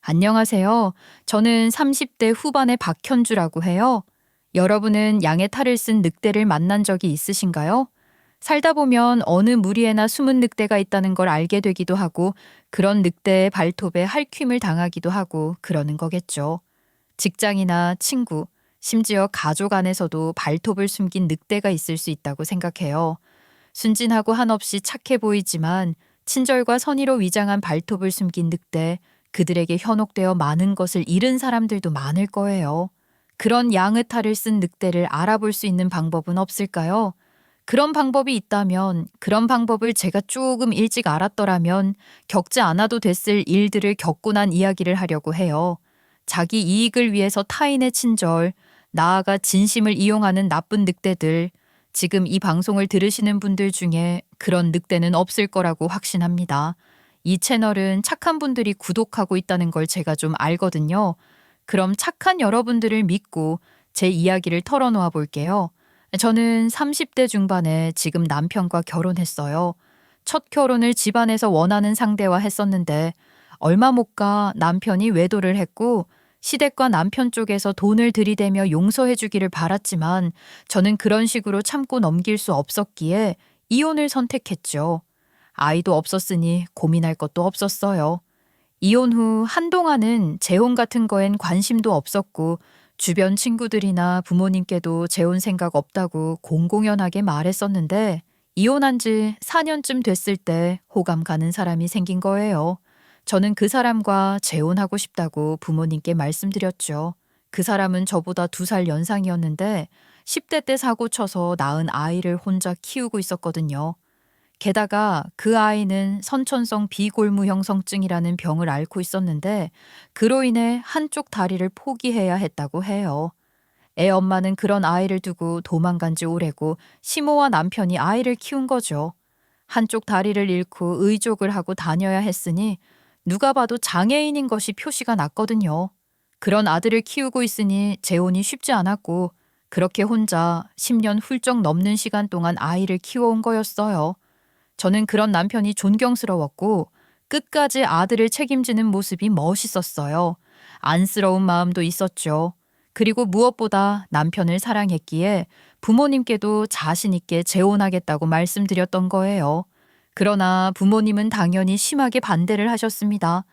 안녕하세요. 저는 30대 후반의 박현주라고 해요. 여러분은 양의 탈을 쓴 늑대를 만난 적이 있으신가요? 살다 보면 어느 무리에나 숨은 늑대가 있다는 걸 알게 되기도 하고 그런 늑대의 발톱에 핥힘을 당하기도 하고 그러는 거겠죠. 직장이나 친구, 심지어 가족 안에서도 발톱을 숨긴 늑대가 있을 수 있다고 생각해요. 순진하고 한없이 착해 보이지만 친절과 선의로 위장한 발톱을 숨긴 늑대, 그들에게 현혹되어 많은 것을 잃은 사람들도 많을 거예요. 그런 양의 탈을 쓴 늑대를 알아볼 수 있는 방법은 없을까요? 그런 방법이 있다면, 그런 방법을 제가 조금 일찍 알았더라면 겪지 않아도 됐을 일들을 겪고 난 이야기를 하려고 해요. 자기 이익을 위해서 타인의 친절, 나아가 진심을 이용하는 나쁜 늑대들, 지금 이 방송을 들으시는 분들 중에 그런 늑대는 없을 거라고 확신합니다. 이 채널은 착한 분들이 구독하고 있다는 걸 제가 좀 알거든요. 그럼 착한 여러분들을 믿고 제 이야기를 털어놓아 볼게요. 저는 30대 중반에 지금 남편과 결혼했어요. 첫 결혼을 집안에서 원하는 상대와 했었는데 얼마 못 가 남편이 외도를 했고 시댁과 남편 쪽에서 돈을 들이대며 용서해 주기를 바랐지만 저는 그런 식으로 참고 넘길 수 없었기에 이혼을 선택했죠. 아이도 없었으니 고민할 것도 없었어요. 이혼 후 한동안은 재혼 같은 거엔 관심도 없었고 주변 친구들이나 부모님께도 재혼 생각 없다고 공공연하게 말했었는데 이혼한 지 4년쯤 됐을 때 호감 가는 사람이 생긴 거예요. 저는 그 사람과 재혼하고 싶다고 부모님께 말씀드렸죠. 그 사람은 저보다 2살 연상이었는데 10대 때 사고 쳐서 낳은 아이를 혼자 키우고 있었거든요. 게다가 그 아이는 선천성 비골무형성증이라는 병을 앓고 있었는데 그로 인해 한쪽 다리를 포기해야 했다고 해요. 애 엄마는 그런 아이를 두고 도망간 지 오래고 시모와 남편이 아이를 키운 거죠. 한쪽 다리를 잃고 의족을 하고 다녀야 했으니 누가 봐도 장애인인 것이 표시가 났거든요. 그런 아들을 키우고 있으니 재혼이 쉽지 않았고 그렇게 혼자 10년 훌쩍 넘는 시간 동안 아이를 키워온 거였어요. 저는 그런 남편이 존경스러웠고 끝까지 아들을 책임지는 모습이 멋있었어요. 안쓰러운 마음도 있었죠. 그리고 무엇보다 남편을 사랑했기에 부모님께도 자신 있게 재혼하겠다고 말씀드렸던 거예요. 그러나 부모님은 당연히 심하게 반대를 하셨습니다.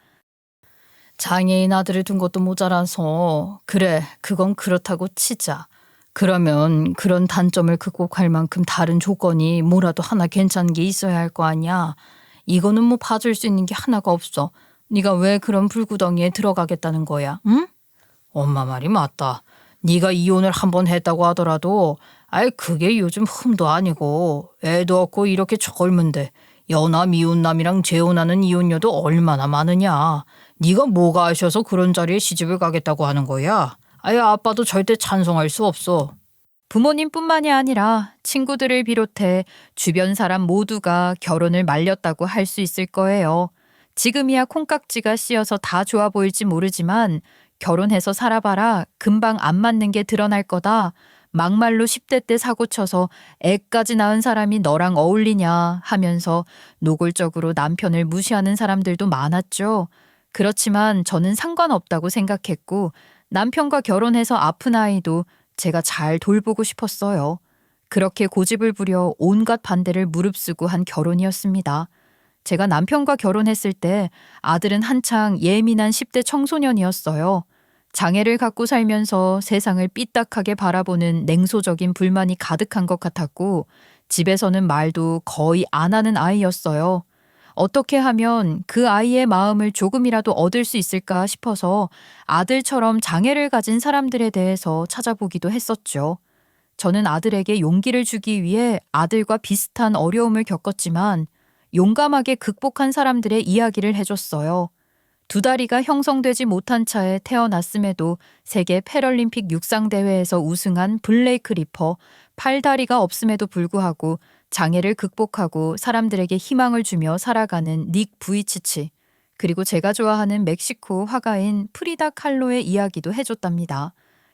장애인 아들을 둔 것도 모자라서 그래, 그건 그렇다고 치자. 그러면 그런 단점을 극복할 만큼 다른 조건이 뭐라도 하나 괜찮은 게 있어야 할 거 아니야. 이거는 뭐 봐줄 수 있는 게 하나가 없어. 네가 왜 그런 불구덩이에 들어가겠다는 거야, 응? 엄마 말이 맞다. 네가 이혼을 한 번 했다고 하더라도 아이 그게 요즘 흠도 아니고 애도 없고 이렇게 젊은데 연하 이웃남이랑 재혼하는 이혼녀도 얼마나 많으냐. 네가 뭐가 아셔서 그런 자리에 시집을 가겠다고 하는 거야. 아유 아빠도 절대 찬성할 수 없어. 부모님뿐만이 아니라 친구들을 비롯해 주변 사람 모두가 결혼을 말렸다고 할 수 있을 거예요. 지금이야 콩깍지가 씌어서 다 좋아 보일지 모르지만 결혼해서 살아봐라 금방 안 맞는 게 드러날 거다. 막말로 10대 때 사고쳐서 애까지 낳은 사람이 너랑 어울리냐 하면서 노골적으로 남편을 무시하는 사람들도 많았죠. 그렇지만 저는 상관없다고 생각했고 남편과 결혼해서 아픈 아이도 제가 잘 돌보고 싶었어요. 그렇게 고집을 부려 온갖 반대를 무릅쓰고 한 결혼이었습니다. 제가 남편과 결혼했을 때 아들은 한창 예민한 10대 청소년이었어요. 장애를 갖고 살면서 세상을 삐딱하게 바라보는 냉소적인 불만이 가득한 것 같았고 집에서는 말도 거의 안 하는 아이였어요. 어떻게 하면 그 아이의 마음을 조금이라도 얻을 수 있을까 싶어서 아들처럼 장애를 가진 사람들에 대해서 찾아보기도 했었죠. 저는 아들에게 용기를 주기 위해 아들과 비슷한 어려움을 겪었지만 용감하게 극복한 사람들의 이야기를 해줬어요. 2다리가 형성되지 못한 차에 태어났음에도 세계 패럴림픽 육상대회에서 우승한 블레이크 리퍼, 8다리가 없음에도 불구하고 장애를 극복하고 사람들에게 희망을 주며 살아가는 닉 부이치치, 그리고 제가 좋아하는 멕시코 화가인 프리다 칼로의 이야기도 해줬답니다.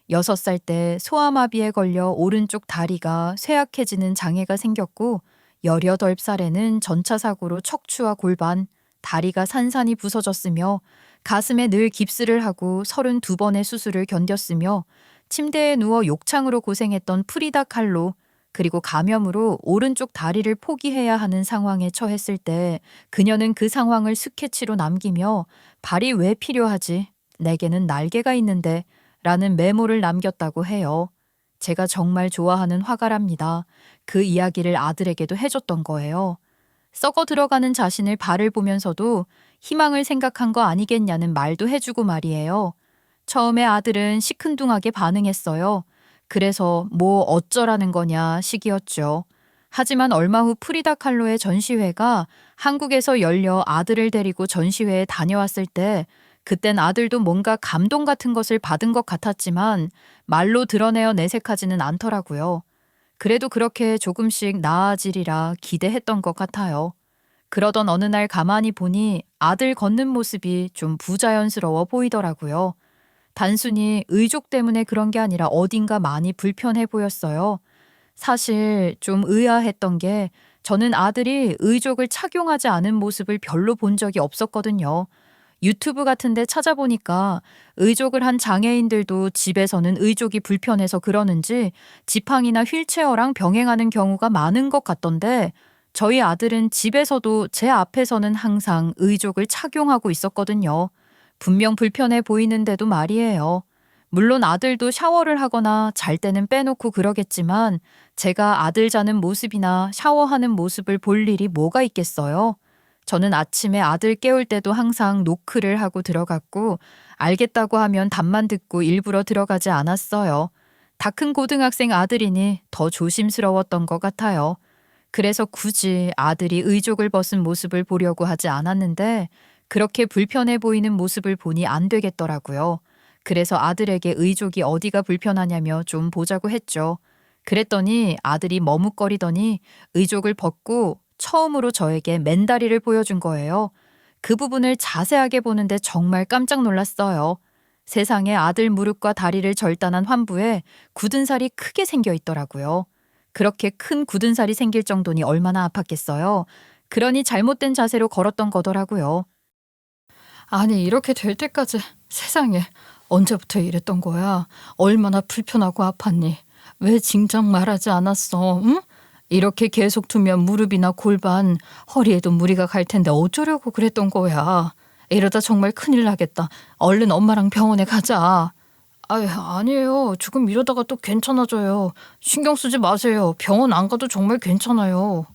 6살 때 소아마비에 걸려 오른쪽 다리가 쇠약해지는 장애가 생겼고 18살에는 전차 사고로 척추와 골반, 다리가 산산이 부서졌으며 가슴에 늘 깁스를 하고 32번의 수술을 견뎠으며 침대에 누워 욕창으로 고생했던 프리다 칼로 그리고 감염으로 오른쪽 다리를 포기해야 하는 상황에 처했을 때 그녀는 그 상황을 스케치로 남기며 발이 왜 필요하지? 내게는 날개가 있는데 라는 메모를 남겼다고 해요. 제가 정말 좋아하는 화가랍니다. 그 이야기를 아들에게도 해줬던 거예요. 썩어 들어가는 자신을 발을 보면서도 희망을 생각한 거 아니겠냐는 말도 해주고 말이에요. 처음에 아들은 시큰둥하게 반응했어요. 그래서 뭐 어쩌라는 거냐 식이었죠. 하지만 얼마 후 프리다 칼로의 전시회가 한국에서 열려 아들을 데리고 전시회에 다녀왔을 때 그땐 아들도 뭔가 감동 같은 것을 받은 것 같았지만 말로 드러내어 내색하지는 않더라고요. 그래도 그렇게 조금씩 나아지리라 기대했던 것 같아요. 그러던 어느 날 가만히 보니 아들 걷는 모습이 좀 부자연스러워 보이더라고요. 단순히 의족 때문에 그런 게 아니라 어딘가 많이 불편해 보였어요. 사실 좀 의아했던 게 저는 아들이 의족을 착용하지 않은 모습을 별로 본 적이 없었거든요. 유튜브 같은 데 찾아보니까 의족을 한 장애인들도 집에서는 의족이 불편해서 그러는지 지팡이나 휠체어랑 병행하는 경우가 많은 것 같던데 저희 아들은 집에서도 제 앞에서는 항상 의족을 착용하고 있었거든요. 분명 불편해 보이는데도 말이에요. 물론 아들도 샤워를 하거나 잘 때는 빼놓고 그러겠지만 제가 아들 자는 모습이나 샤워하는 모습을 볼 일이 뭐가 있겠어요? 저는 아침에 아들 깨울 때도 항상 노크를 하고 들어갔고 알겠다고 하면 답만 듣고 일부러 들어가지 않았어요. 다 큰 고등학생 아들이니 더 조심스러웠던 것 같아요. 그래서 굳이 아들이 의족을 벗은 모습을 보려고 하지 않았는데 그렇게 불편해 보이는 모습을 보니 안 되겠더라고요. 그래서 아들에게 의족이 어디가 불편하냐며 좀 보자고 했죠. 그랬더니 아들이 머뭇거리더니 의족을 벗고 처음으로 저에게 맨다리를 보여준 거예요. 그 부분을 자세하게 보는데 정말 깜짝 놀랐어요. 세상에 아들 무릎과 다리를 절단한 환부에 굳은 살이 크게 생겨 있더라고요. 그렇게 큰 굳은 살이 생길 정도니 얼마나 아팠겠어요. 그러니 잘못된 자세로 걸었던 거더라고요. 아니 이렇게 될 때까지 세상에 언제부터 이랬던 거야? 얼마나 불편하고 아팠니? 왜 진작 말하지 않았어? 응? 이렇게 계속 두면 무릎이나 골반, 허리에도 무리가 갈 텐데 어쩌려고 그랬던 거야? 이러다 정말 큰일 나겠다. 얼른 엄마랑 병원에 가자. 아니에요. 지금 이러다가 또 괜찮아져요. 신경 쓰지 마세요. 병원 안 가도 정말 괜찮아요.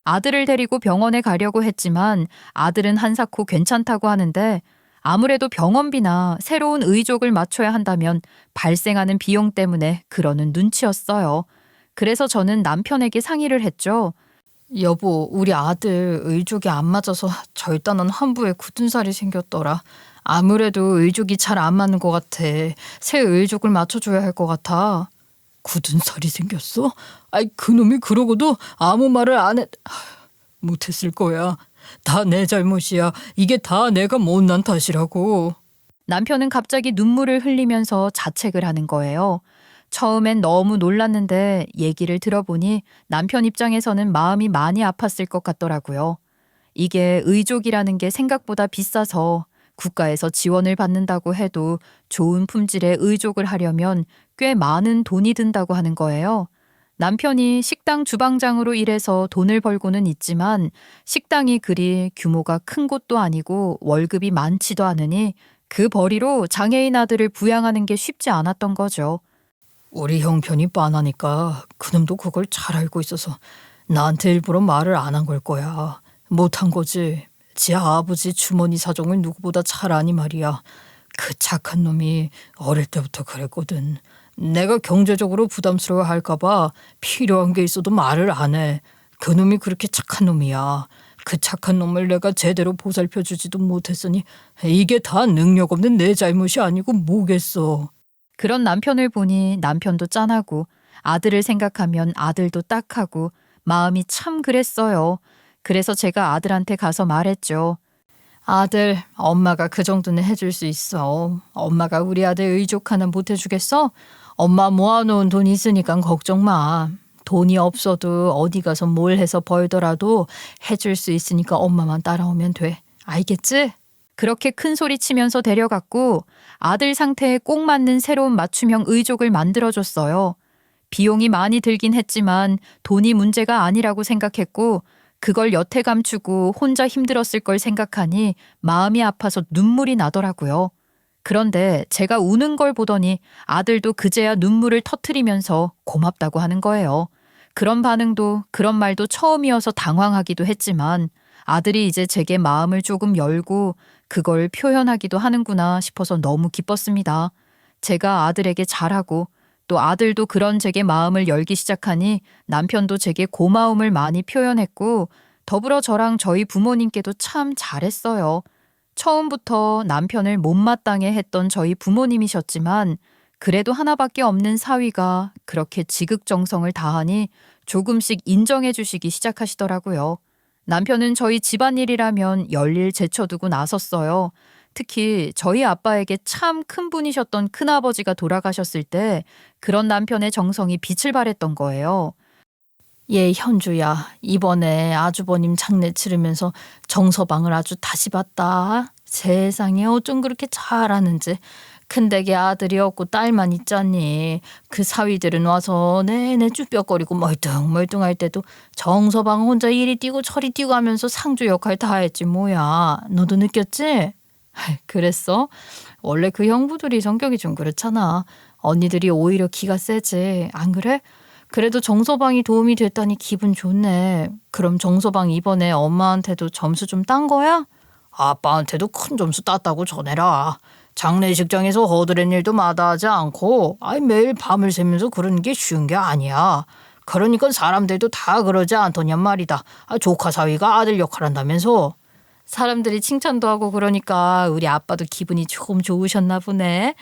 아들을 데리고 병원에 가려고 했지만 아들은 한사코 괜찮다고 하는데 아무래도 병원비나 새로운 의족을 맞춰야 한다면 발생하는 비용 때문에 그러는 눈치였어요. 그래서 저는 남편에게 상의를 했죠. 여보, 우리 아들 의족이 안 맞아서 절단한 환부에 굳은 살이 생겼더라. 아무래도 의족이 잘 안 맞는 것 같아. 새 의족을 맞춰줘야 할 것 같아. 굳은 살이 생겼어? 그놈이 그러고도 아무 말을 안 했... 못했을 거야. 다 내 잘못이야. 이게 다 내가 못난 탓이라고. 남편은 갑자기 눈물을 흘리면서 자책을 하는 거예요. 처음엔 너무 놀랐는데 얘기를 들어보니 남편 입장에서는 마음이 많이 아팠을 것 같더라고요. 이게 의족이라는 게 생각보다 비싸서 국가에서 지원을 받는다고 해도 좋은 품질의 의족을 하려면 꽤 많은 돈이 든다고 하는 거예요. 남편이 식당 주방장으로 일해서 돈을 벌고는 있지만 식당이 그리 규모가 큰 곳도 아니고 월급이 많지도 않으니 그 벌이로 장애인 아들을 부양하는 게 쉽지 않았던 거죠. 우리 형편이 빤하니까 그놈도 그걸 잘 알고 있어서 나한테 일부러 말을 안 한 걸 거야. 못한 거지. 지 아버지 주머니 사정을 누구보다 잘 아니 말이야. 그 착한 놈이 어릴 때부터 그랬거든. 내가 경제적으로 부담스러워 할까봐 필요한 게 있어도 말을 안 해. 그놈이 그렇게 착한 놈이야. 그 착한 놈을 내가 제대로 보살펴주지도 못했으니 이게 다 능력 없는 내 잘못이 아니고 뭐겠어. 그런 남편을 보니 남편도 짠하고 아들을 생각하면 아들도 딱하고 마음이 참 그랬어요. 그래서 제가 아들한테 가서 말했죠. 아들, 엄마가 그 정도는 해줄 수 있어. 엄마가 우리 아들 의족 하나 못 해주겠어? 엄마 모아놓은 돈 있으니까 걱정 마. 돈이 없어도 어디 가서 뭘 해서 벌더라도 해줄 수 있으니까 엄마만 따라오면 돼. 알겠지? 그렇게 큰 소리 치면서 데려갔고 아들 상태에 꼭 맞는 새로운 맞춤형 의족을 만들어줬어요. 비용이 많이 들긴 했지만 돈이 문제가 아니라고 생각했고 그걸 여태 감추고 혼자 힘들었을 걸 생각하니 마음이 아파서 눈물이 나더라고요. 그런데 제가 우는 걸 보더니 아들도 그제야 눈물을 터트리면서 고맙다고 하는 거예요. 그런 반응도 그런 말도 처음이어서 당황하기도 했지만 아들이 이제 제게 마음을 조금 열고 그걸 표현하기도 하는구나 싶어서 너무 기뻤습니다. 제가 아들에게 잘하고 또 아들도 그런 제게 마음을 열기 시작하니 남편도 제게 고마움을 많이 표현했고 더불어 저랑 저희 부모님께도 참 잘했어요. 처음부터 남편을 못마땅해 했던 저희 부모님이셨지만 그래도 하나밖에 없는 사위가 그렇게 지극정성을 다하니 조금씩 인정해 주시기 시작하시더라고요. 남편은 저희 집안일이라면 열일 제쳐두고 나섰어요. 특히 저희 아빠에게 참 큰 분이셨던 큰아버지가 돌아가셨을 때 그런 남편의 정성이 빛을 발했던 거예요. 예, 현주야. 이번에 아주버님 장례 치르면서 정서방을 아주 다시 봤다. 세상에 어쩜 그렇게 잘하는지. 큰댁에 아들이 없고 딸만 있잖니. 그 사위들은 와서 내내 쭈뼛거리고 멀뚱멀뚱할 때도 정서방 혼자 이리 뛰고 저리 뛰고 하면서 상주 역할 다 했지 뭐야. 너도 느꼈지? 그랬어? 원래 그 형부들이 성격이 좀 그렇잖아. 언니들이 오히려 기가 세지. 안 그래? 그래도 정서방이 도움이 됐다니 기분 좋네. 그럼 정서방 이번에 엄마한테도 점수 좀 딴 거야? 아빠한테도 큰 점수 땄다고 전해라. 장례식장에서 허드렛 일도 마다하지 않고 매일 밤을 새면서 그러는 게 쉬운 게 아니야. 그러니까 사람들도 다 그러지 않더냔 말이다. 조카 사위가 아들 역할한다면서. 사람들이 칭찬도 하고 그러니까 우리 아빠도 기분이 좀 좋으셨나 보네.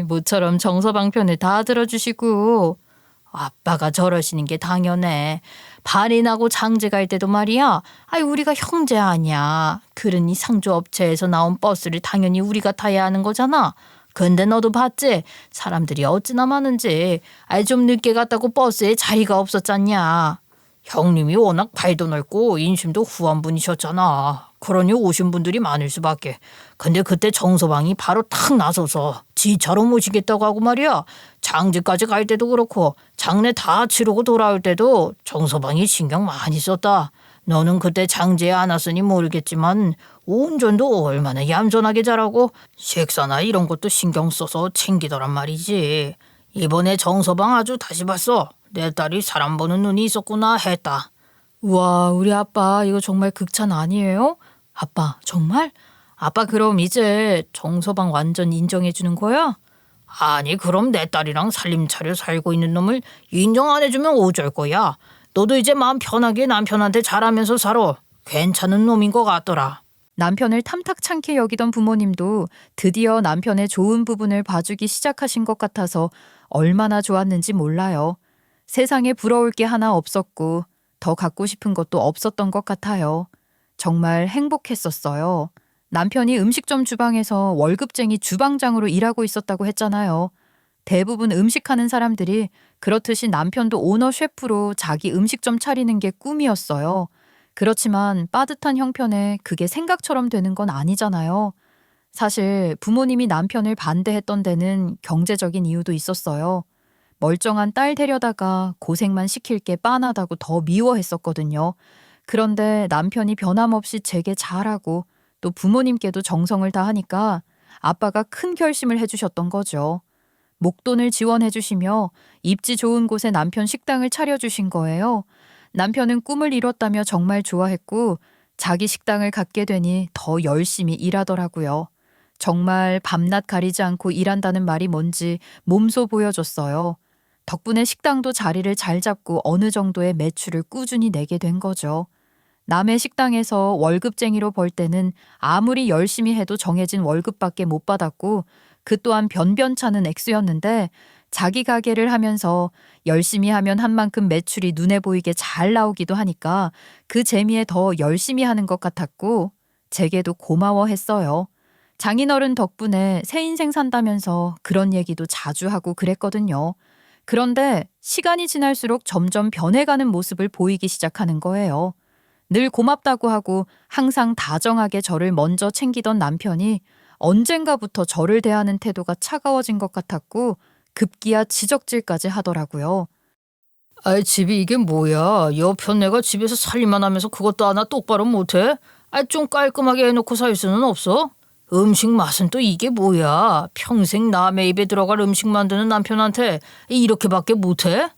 모처럼 정서방 편을 다 들어주시고. 아빠가 저러시는 게 당연해. 발인하고 장제 갈 때도 말이야. 우리가 형제 아니야. 그러니 상주업체에서 나온 버스를 당연히 우리가 타야 하는 거잖아. 근데 너도 봤지? 사람들이 어찌나 많은지. 좀 늦게 갔다고 버스에 자리가 없었잖냐. 형님이 워낙 발도 넓고 인심도 후한 분이셨잖아. 그러니 오신 분들이 많을 수밖에. 근데 그때 정서방이 바로 탁 나서서 지처럼 모시겠다고 하고 말이야. 장지까지 갈 때도 그렇고 장례 다 치르고 돌아올 때도 정서방이 신경 많이 썼다. 너는 그때 장지에 안 왔으니 모르겠지만 운전도 얼마나 얌전하게 잘하고 식사나 이런 것도 신경 써서 챙기더란 말이지. 이번에 정서방 아주 다시 봤어. 내 딸이 사람 보는 눈이 있었구나 했다. 우와, 우리 아빠 이거 정말 극찬 아니에요? 아빠 정말? 아빠 그럼 이제 정서방 완전 인정해 주는 거야? 아니 그럼 내 딸이랑 살림 차려 살고 있는 놈을 인정 안 해주면 어쩔 거야. 너도 이제 마음 편하게 남편한테 잘하면서 살아. 괜찮은 놈인 것 같더라. 남편을 탐탁찮게 여기던 부모님도 드디어 남편의 좋은 부분을 봐주기 시작하신 것 같아서 얼마나 좋았는지 몰라요. 세상에 부러울 게 하나 없었고 더 갖고 싶은 것도 없었던 것 같아요. 정말 행복했었어요. 남편이 음식점 주방에서 월급쟁이 주방장으로 일하고 있었다고 했잖아요. 대부분 음식하는 사람들이 그렇듯이 남편도 오너 셰프로 자기 음식점 차리는 게 꿈이었어요. 그렇지만 빠듯한 형편에 그게 생각처럼 되는 건 아니잖아요. 사실 부모님이 남편을 반대했던 데는 경제적인 이유도 있었어요. 멀쩡한 딸 데려다가 고생만 시킬 게 빤하다고 더 미워했었거든요. 그런데 남편이 변함없이 제게 잘하고 또 부모님께도 정성을 다하니까 아빠가 큰 결심을 해주셨던 거죠. 목돈을 지원해 주시며 입지 좋은 곳에 남편 식당을 차려주신 거예요. 남편은 꿈을 이뤘다며 정말 좋아했고 자기 식당을 갖게 되니 더 열심히 일하더라고요. 정말 밤낮 가리지 않고 일한다는 말이 뭔지 몸소 보여줬어요. 덕분에 식당도 자리를 잘 잡고 어느 정도의 매출을 꾸준히 내게 된 거죠. 남의 식당에서 월급쟁이로 벌 때는 아무리 열심히 해도 정해진 월급밖에 못 받았고 그 또한 변변찮은 액수였는데 자기 가게를 하면서 열심히 하면 한 만큼 매출이 눈에 보이게 잘 나오기도 하니까 그 재미에 더 열심히 하는 것 같았고 제게도 고마워했어요. 장인어른 덕분에 새 인생 산다면서 그런 얘기도 자주 하고 그랬거든요. 그런데 시간이 지날수록 점점 변해가는 모습을 보이기 시작하는 거예요. 늘 고맙다고 하고 항상 다정하게 저를 먼저 챙기던 남편이 언젠가부터 저를 대하는 태도가 차가워진 것 같았고 급기야 지적질까지 하더라고요. 아이, 집이 이게 뭐야? 여편 내가 집에서 살림만 하면서 그것도 하나 똑바로 못해? 좀 깔끔하게 해놓고 살 수는 없어? 음식 맛은 또 이게 뭐야? 평생 남의 입에 들어갈 음식 만드는 남편한테 이렇게밖에 못해?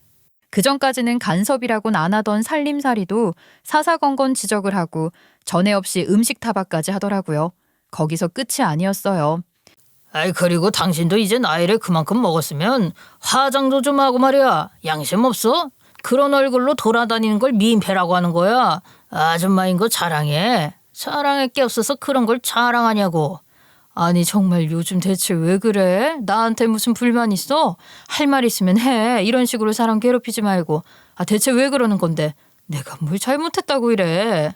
그전까지는 간섭이라고는 안 하던 살림살이도 사사건건 지적을 하고 전에 없이 음식 타박까지 하더라고요. 거기서 끝이 아니었어요. 그리고 당신도 이제 나이를 그만큼 먹었으면 화장도 좀 하고 말이야. 양심 없어? 그런 얼굴로 돌아다니는 걸 민폐라고 하는 거야. 아줌마인 거 자랑해. 자랑할 게 없어서 그런 걸 자랑하냐고. 아니 정말 요즘 대체 왜 그래? 나한테 무슨 불만 있어? 할 말 있으면 해. 이런 식으로 사람 괴롭히지 말고. 대체 왜 그러는 건데? 내가 뭘 잘못했다고 이래.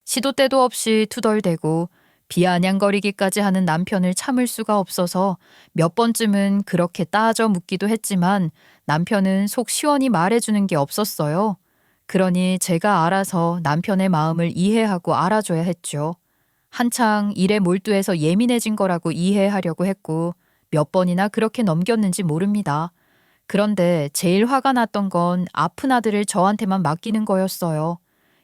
시도 때도 없이 투덜대고 비아냥거리기까지 하는 남편을 참을 수가 없어서 몇 번쯤은 그렇게 따져 묻기도 했지만 남편은 속 시원히 말해주는 게 없었어요. 그러니 제가 알아서 남편의 마음을 이해하고 알아줘야 했죠. 한창 일에 몰두해서 예민해진 거라고 이해하려고 했고 몇 번이나 그렇게 넘겼는지 모릅니다. 그런데 제일 화가 났던 건 아픈 아들을 저한테만 맡기는 거였어요.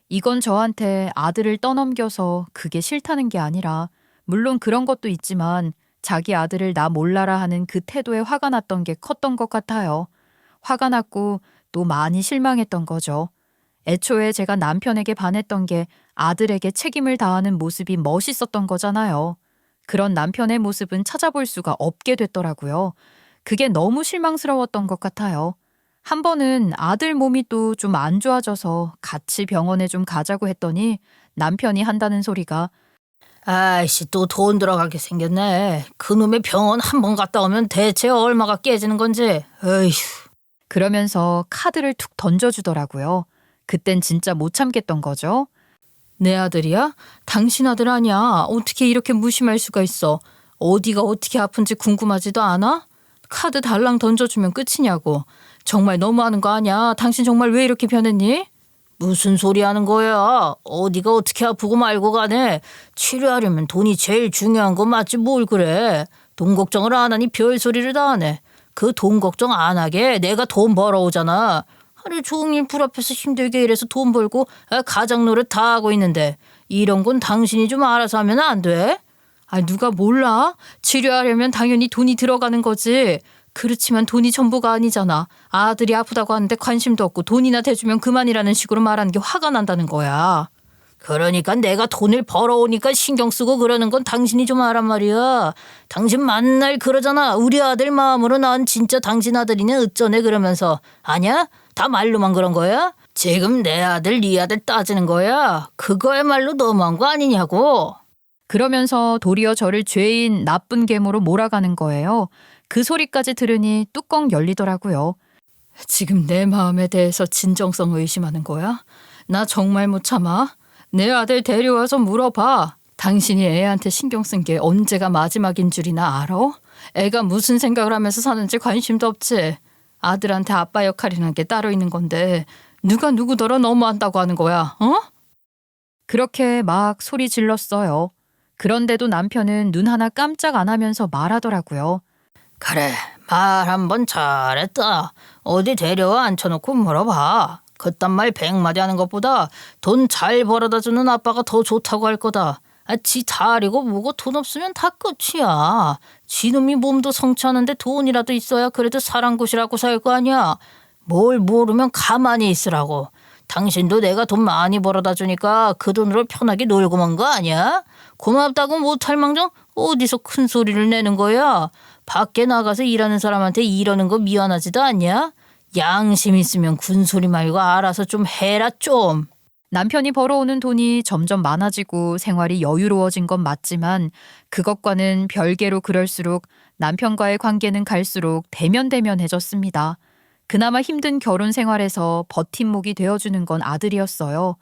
이건 저한테 아들을 떠넘겨서 그게 싫다는 게 아니라 물론 그런 것도 있지만 자기 아들을 나 몰라라 하는 그 태도에 화가 났던 게 컸던 것 같아요. 화가 났고 또 많이 실망했던 거죠. 애초에 제가 남편에게 반했던 게 아들에게 책임을 다하는 모습이 멋있었던 거잖아요. 그런 남편의 모습은 찾아볼 수가 없게 됐더라고요. 그게 너무 실망스러웠던 것 같아요. 한 번은 아들 몸이 또 좀 안 좋아져서 같이 병원에 좀 가자고 했더니 남편이 한다는 소리가 아이씨 또 돈 들어가게 생겼네. 그놈의 병원 한 번 갔다 오면 대체 얼마가 깨지는 건지. 에휴. 그러면서 카드를 툭 던져주더라고요. 그땐 진짜 못 참겠던 거죠. 내 아들이야? 당신 아들 아니야. 어떻게 이렇게 무심할 수가 있어. 어디가 어떻게 아픈지 궁금하지도 않아? 카드 달랑 던져주면 끝이냐고. 정말 너무하는 거 아니야. 당신 정말 왜 이렇게 변했니? 무슨 소리 하는 거야. 어디가 어떻게 아프고 말고 가네. 치료하려면 돈이 제일 중요한 거 맞지 뭘 그래. 돈 걱정을 안 하니 별소리를 다 하네. 그 돈 걱정 안 하게 내가 돈 벌어오잖아. 하루 종일 불 앞에서 힘들게 일해서 돈 벌고 가장 노릇 다 하고 있는데 이런 건 당신이 좀 알아서 하면 안 돼? 누가 몰라? 치료하려면 당연히 돈이 들어가는 거지. 그렇지만 돈이 전부가 아니잖아. 아들이 아프다고 하는데 관심도 없고 돈이나 대주면 그만이라는 식으로 말하는 게 화가 난다는 거야. 그러니까 내가 돈을 벌어오니까 신경 쓰고 그러는 건 당신이 좀 알란 말이야. 당신 만날 그러잖아. 우리 아들 마음으로 난 진짜 당신 아들이냐 어쩌네 그러면서. 아니야? 다 말로만 그런 거야? 지금 내 아들 네 아들 따지는 거야. 그거야말로 너무한 거 아니냐고. 그러면서 도리어 저를 죄인 나쁜 계모로 몰아가는 거예요. 그 소리까지 들으니 뚜껑 열리더라고요. 지금 내 마음에 대해서 진정성 의심하는 거야? 나 정말 못 참아. 내 아들 데려와서 물어봐. 당신이 애한테 신경 쓴 게 언제가 마지막인 줄이나 알아? 애가 무슨 생각을 하면서 사는지 관심도 없지. 아들한테 아빠 역할이라는 게 따로 있는 건데 누가 누구더러 너무한다고 하는 거야. 어? 그렇게 막 소리 질렀어요. 그런데도 남편은 눈 하나 깜짝 안 하면서 말하더라고요. 그래, 말 한번 잘했다. 어디 데려와 앉혀놓고 물어봐. 그딴 말 100마디 하는 것보다 돈 잘 벌어다 주는 아빠가 더 좋다고 할 거다. 지 다리고 뭐고 돈 없으면 다 끝이야. 지놈이 몸도 성취하는데 돈이라도 있어야 그래도 사람 곳이라고 살 거 아니야. 뭘 모르면 가만히 있으라고. 당신도 내가 돈 많이 벌어다 주니까 그 돈으로 편하게 놀고만 거 아니야? 고맙다고 못할 망정 어디서 큰 소리를 내는 거야? 밖에 나가서 일하는 사람한테 이러는 거 미안하지도 않냐? 양심 있으면 군소리 말고 알아서 좀 해라 좀. 남편이 벌어오는 돈이 점점 많아지고 생활이 여유로워진 건 맞지만 그것과는 별개로 그럴수록 남편과의 관계는 갈수록 대면대면해졌습니다. 그나마 힘든 결혼 생활에서 버팀목이 되어주는 건 아들이었어요.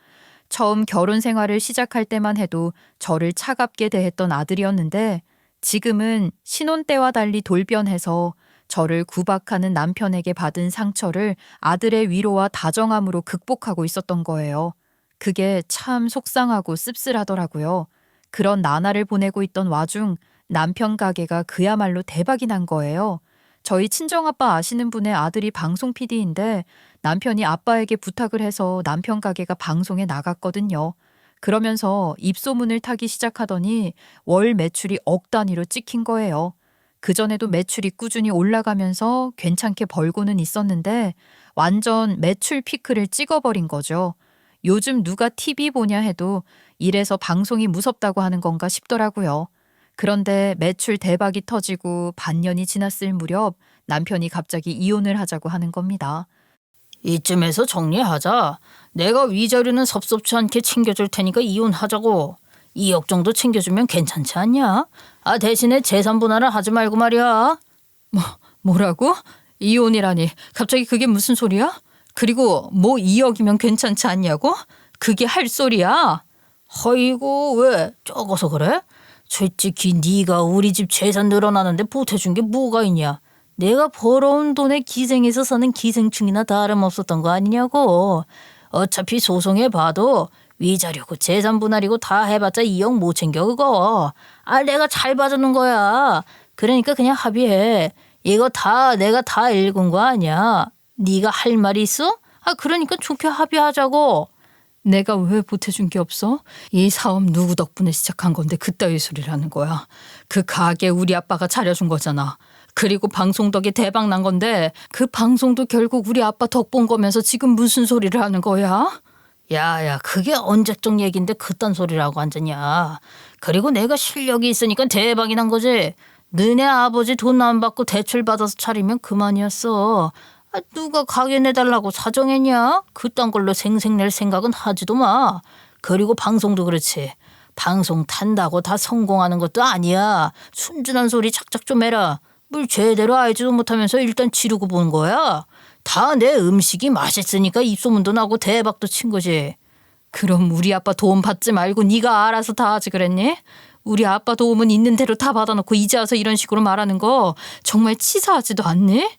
처음 결혼 생활을 시작할 때만 해도 저를 차갑게 대했던 아들이었는데 지금은 신혼 때와 달리 돌변해서 저를 구박하는 남편에게 받은 상처를 아들의 위로와 다정함으로 극복하고 있었던 거예요. 그게 참 속상하고 씁쓸하더라고요. 그런 나날을 보내고 있던 와중 남편 가게가 그야말로 대박이 난 거예요. 저희 친정아빠 아시는 분의 아들이 방송 PD인데 남편이 아빠에게 부탁을 해서 남편 가게가 방송에 나갔거든요. 그러면서 입소문을 타기 시작하더니 월 매출이 억 단위로 찍힌 거예요. 그전에도 매출이 꾸준히 올라가면서 괜찮게 벌고는 있었는데 완전 매출 피크를 찍어버린 거죠. 요즘 누가 TV 보냐 해도 이래서 방송이 무섭다고 하는 건가 싶더라고요. 그런데 매출 대박이 터지고 반년이 지났을 무렵 남편이 갑자기 이혼을 하자고 하는 겁니다. 이쯤에서 정리하자. 내가 위자료는 섭섭치 않게 챙겨줄 테니까 이혼하자고. 2억 정도 챙겨주면 괜찮지 않냐? 대신에 재산 분할을 하지 말고 말이야. 뭐라고? 이혼이라니. 갑자기 그게 무슨 소리야? 그리고 뭐 2억이면 괜찮지 않냐고? 그게 할 소리야? 허이고 왜 적어서 그래? 솔직히 네가 우리 집 재산 늘어나는데 보태준 게 뭐가 있냐? 내가 벌어온 돈에 기생해서 사는 기생충이나 다름없었던 거 아니냐고. 어차피 소송해봐도 위자료고 재산 분할이고 다 해봤자 2억 못 챙겨 그거. 내가 잘 봐주는 거야. 그러니까 그냥 합의해. 이거 다 내가 다 읽은 거 아니야. 네가 할 말이 있어? 그러니까 좋게 합의하자고. 내가 왜 보태준 게 없어? 이 사업 누구 덕분에 시작한 건데 그따위 소리를 하는 거야. 그 가게 우리 아빠가 차려준 거잖아. 그리고 방송 덕에 대박 난 건데 그 방송도 결국 우리 아빠 덕 본 거면서 지금 무슨 소리를 하는 거야? 야야, 그게 언제적 얘긴데 그딴 소리라고 앉았냐. 그리고 내가 실력이 있으니까 대박이 난 거지. 너네 아버지 돈 안 받고 대출 받아서 차리면 그만이었어. 누가 가게 내달라고 사정했냐? 그딴 걸로 생색낼 생각은 하지도 마. 그리고 방송도 그렇지. 방송 탄다고 다 성공하는 것도 아니야. 순진한 소리 착착 좀 해라. 뭘 제대로 알지도 못하면서 일단 지르고 본 거야. 다 내 음식이 맛있으니까 입소문도 나고 대박도 친 거지. 그럼 우리 아빠 도움 받지 말고 네가 알아서 다 하지 그랬니? 우리 아빠 도움은 있는 대로 다 받아놓고 이제 와서 이런 식으로 말하는 거 정말 치사하지도 않니?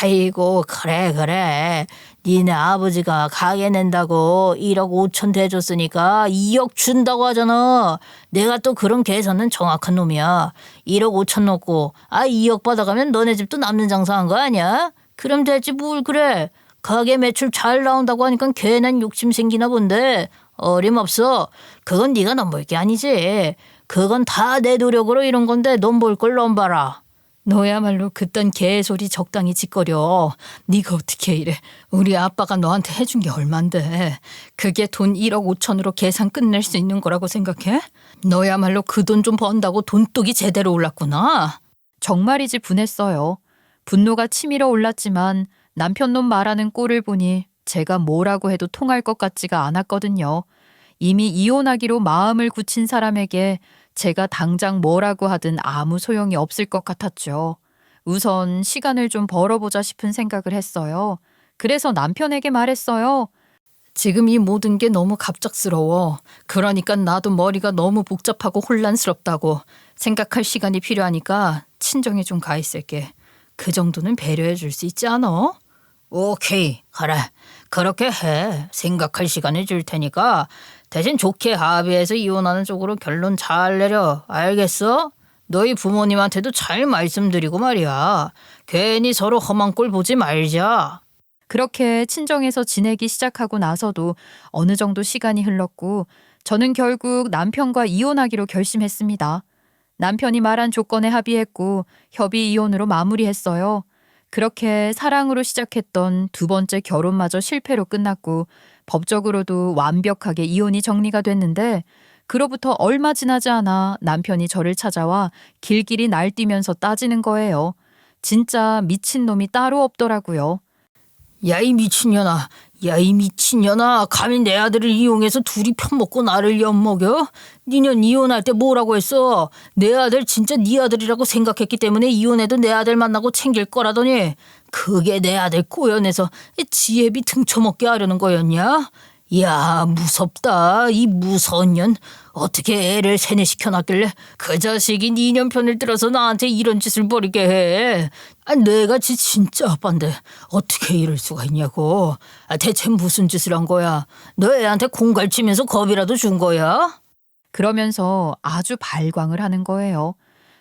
아이고 그래. 니네 아버지가 가게 낸다고 1억 5천 대줬으니까 2억 준다고 하잖아. 내가 또 그런 계산은 정확한 놈이야. 1억 5천 넣고 2억 받아가면 너네 집도 남는 장사한 거 아니야? 그럼 되지 뭘 그래. 가게 매출 잘 나온다고 하니까 괜한 욕심 생기나 본데 어림없어. 그건 네가 넘볼 게 아니지. 그건 다 내 노력으로 이런 건데 넘볼 걸 넘봐라. 너야말로 그딴 개소리 적당히 짓거려. 네가 어떻게 이래. 우리 아빠가 너한테 해준 게 얼만데. 그게 돈 1억 5천으로 계산 끝낼 수 있는 거라고 생각해? 너야말로 그 돈 좀 번다고 돈독이 제대로 올랐구나. 정말이지 분했어요. 분노가 치밀어 올랐지만 남편 놈 말하는 꼴을 보니 제가 뭐라고 해도 통할 것 같지가 않았거든요. 이미 이혼하기로 마음을 굳힌 사람에게 제가 당장 뭐라고 하든 아무 소용이 없을 것 같았죠. 우선 시간을 좀 벌어보자 싶은 생각을 했어요. 그래서 남편에게 말했어요. 지금 이 모든 게 너무 갑작스러워. 그러니까 나도 머리가 너무 복잡하고 혼란스럽다고. 생각할 시간이 필요하니까 친정에 좀 가 있을게. 그 정도는 배려해 줄 수 있지 않아? 오케이, 그래. 그렇게 해. 생각할 시간을 줄 테니까 대신 좋게 합의해서 이혼하는 쪽으로 결론 잘 내려. 알겠어? 너희 부모님한테도 잘 말씀드리고 말이야. 괜히 서로 험한 꼴 보지 말자. 그렇게 친정에서 지내기 시작하고 나서도 어느 정도 시간이 흘렀고 저는 결국 남편과 이혼하기로 결심했습니다. 남편이 말한 조건에 합의했고 협의 이혼으로 마무리했어요. 그렇게 사랑으로 시작했던 두 번째 결혼마저 실패로 끝났고 법적으로도 완벽하게 이혼이 정리가 됐는데 그로부터 얼마 지나지 않아 남편이 저를 찾아와 길길이 날뛰면서 따지는 거예요. 진짜 미친놈이 따로 없더라고요. 야 이 미친년아. 야 이 미친년아. 감히 내 아들을 이용해서 둘이 편먹고 나를 엿먹여? 니년 이혼할 때 뭐라고 했어? 내 아들 진짜 네 아들이라고 생각했기 때문에 이혼해도 내 아들 만나고 챙길 거라더니 그게 내 아들 꼬여내서 지혜비 등쳐먹게 하려는 거였냐? 야, 무섭다. 이 무서운 년. 어떻게 애를 세뇌시켜놨길래 그 자식이 네 년편을 들어서 나한테 이런 짓을 벌이게 해. 내가 진짜 아빠인데 어떻게 이럴 수가 있냐고. 대체 무슨 짓을 한 거야? 너 애한테 공갈치면서 겁이라도 준 거야? 그러면서 아주 발광을 하는 거예요.